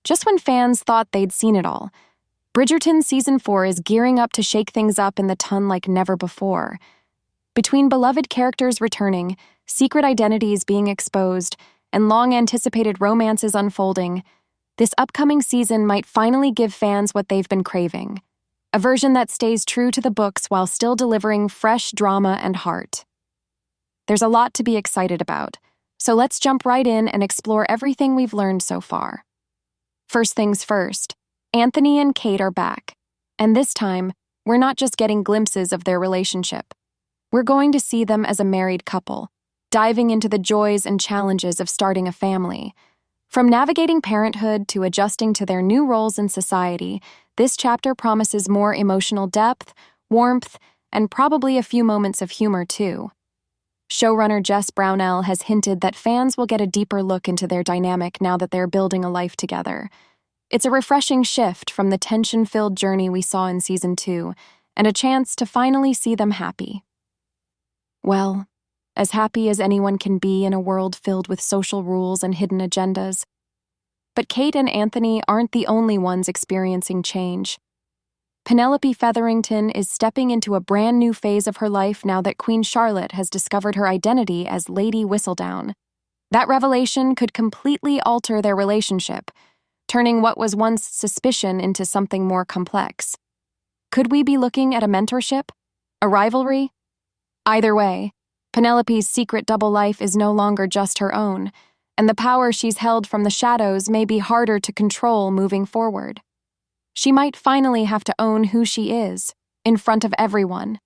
Just when fans thought they'd seen it all, Bridgerton Season 4 is gearing up to shake things up in the ton like never before. Between beloved characters returning, secret identities being exposed, and long-anticipated romances unfolding, this upcoming season might finally give fans what they've been craving. A version that stays true to the books while still delivering fresh drama and heart. There's a lot to be excited about, so let's jump right in and explore everything we've learned so far. First things first, Anthony and Kate are back, and this time, we're not just getting glimpses of their relationship. We're going to see them as a married couple, diving into the joys and challenges of starting a family. From navigating parenthood to adjusting to their new roles in society, this chapter promises more emotional depth, warmth, and probably a few moments of humor too. Showrunner Jess Brownell has hinted that fans will get a deeper look into their dynamic now that they're building a life together. It's a refreshing shift from the tension-filled journey we saw in Season 2, and a chance to finally see them happy. Well, as happy as anyone can be in a world filled with social rules and hidden agendas. But Kate and Anthony aren't the only ones experiencing change. Penelope Featherington is stepping into a brand new phase of her life now that Queen Charlotte has discovered her identity as Lady Whistledown. That revelation could completely alter their relationship, turning what was once suspicion into something more complex. Could we be looking at a mentorship? A rivalry? Either way, Penelope's secret double life is no longer just her own, and the power she's held from the shadows may be harder to control moving forward. She might finally have to own who she is, in front of everyone.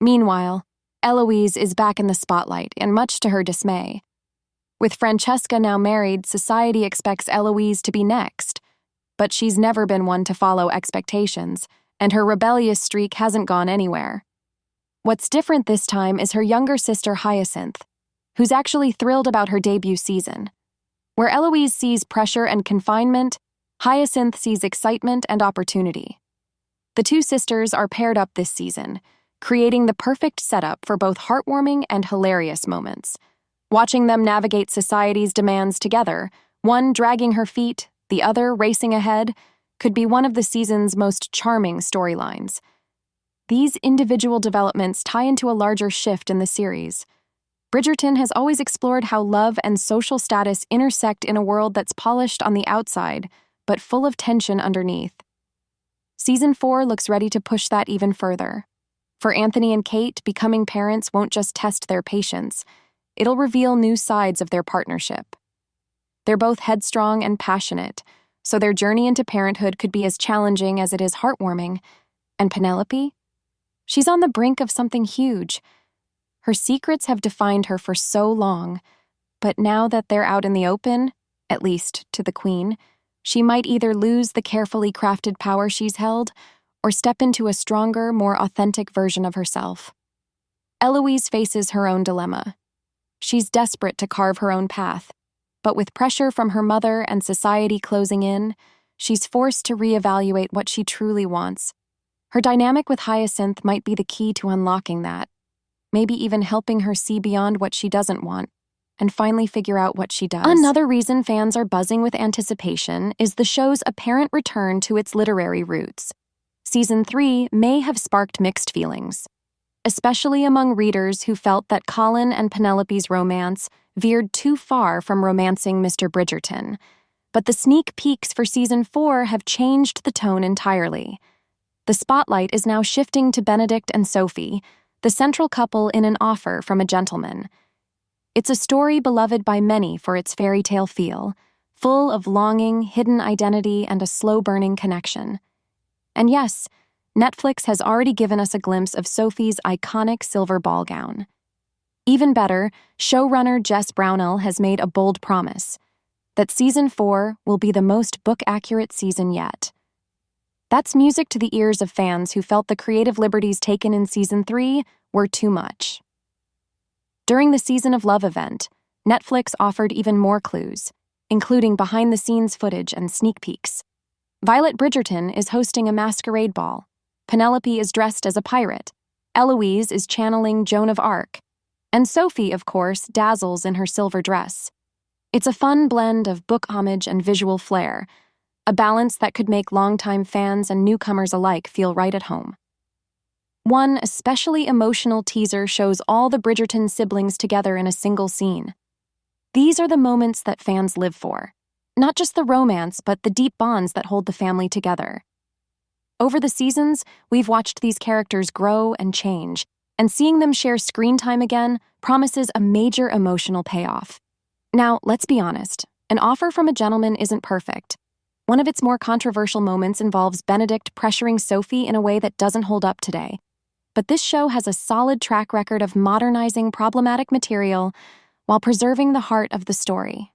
Meanwhile, Eloise is back in the spotlight, and much to her dismay. With Francesca now married, society expects Eloise to be next, but she's never been one to follow expectations, and her rebellious streak hasn't gone anywhere. What's different this time is her younger sister Hyacinth, who's actually thrilled about her debut season. Where Eloise sees pressure and confinement, Hyacinth sees excitement and opportunity. The two sisters are paired up this season, creating the perfect setup for both heartwarming and hilarious moments. Watching them navigate society's demands together, one dragging her feet, the other racing ahead, could be one of the season's most charming storylines. These individual developments tie into a larger shift in the series. Bridgerton has always explored how love and social status intersect in a world that's polished on the outside, but full of tension underneath. Season 4 looks ready to push that even further. For Anthony and Kate, becoming parents won't just test their patience, it'll reveal new sides of their partnership. They're both headstrong and passionate, so their journey into parenthood could be as challenging as it is heartwarming. And Penelope? She's on the brink of something huge. Her secrets have defined her for so long, but now that they're out in the open, at least to the Queen, she might either lose the carefully crafted power she's held or step into a stronger, more authentic version of herself. Eloise faces her own dilemma. She's desperate to carve her own path, but with pressure from her mother and society closing in, she's forced to reevaluate what she truly wants. Her dynamic with Hyacinth might be the key to unlocking that, maybe even helping her see beyond what she doesn't want and finally figure out what she does. Another reason fans are buzzing with anticipation is the show's apparent return to its literary roots. Season 3 may have sparked mixed feelings, especially among readers who felt that Colin and Penelope's romance veered too far from romancing Mr. Bridgerton. But the sneak peeks for Season 4 have changed the tone entirely. The spotlight is now shifting to Benedict and Sophie, the central couple in An Offer from a Gentleman. It's a story beloved by many for its fairy tale feel, full of longing, hidden identity, and a slow-burning connection. And yes, Netflix has already given us a glimpse of Sophie's iconic silver ball gown. Even better, showrunner Jess Brownell has made a bold promise that Season 4 will be the most book-accurate season yet. That's music to the ears of fans who felt the creative liberties taken in Season 3 were too much. During the Season of Love event, Netflix offered even more clues, including behind-the-scenes footage and sneak peeks. Violet Bridgerton is hosting a masquerade ball. Penelope is dressed as a pirate. Eloise is channeling Joan of Arc. And Sophie, of course, dazzles in her silver dress. It's a fun blend of book homage and visual flair, a balance that could make longtime fans and newcomers alike feel right at home. One especially emotional teaser shows all the Bridgerton siblings together in a single scene. These are the moments that fans live for. Not just the romance, but the deep bonds that hold the family together. Over the seasons, we've watched these characters grow and change, and seeing them share screen time again promises a major emotional payoff. Now, let's be honest, An Offer from a Gentleman isn't perfect. One of its more controversial moments involves Benedict pressuring Sophie in a way that doesn't hold up today. But this show has a solid track record of modernizing problematic material while preserving the heart of the story.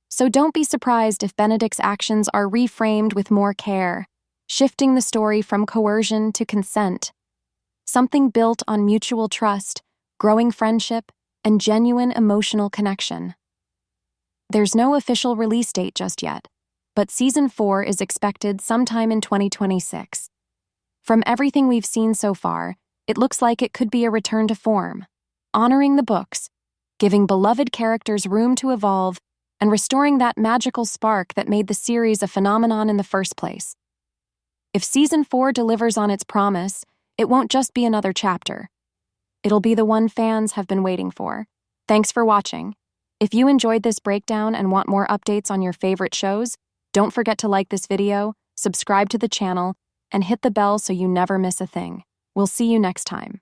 So don't be surprised if Benedict's actions are reframed with more care, shifting the story from coercion to consent. Something built on mutual trust, growing friendship, and genuine emotional connection. There's no official release date just yet, but Season 4 is expected sometime in 2026. From everything we've seen so far, it looks like it could be a return to form, honoring the books, giving beloved characters room to evolve, and restoring that magical spark that made the series a phenomenon in the first place. If Season 4 delivers on its promise, it won't just be another chapter. It'll be the one fans have been waiting for. Thanks for watching. If you enjoyed this breakdown and want more updates on your favorite shows, don't forget to like this video, subscribe to the channel, and hit the bell so you never miss a thing. We'll see you next time.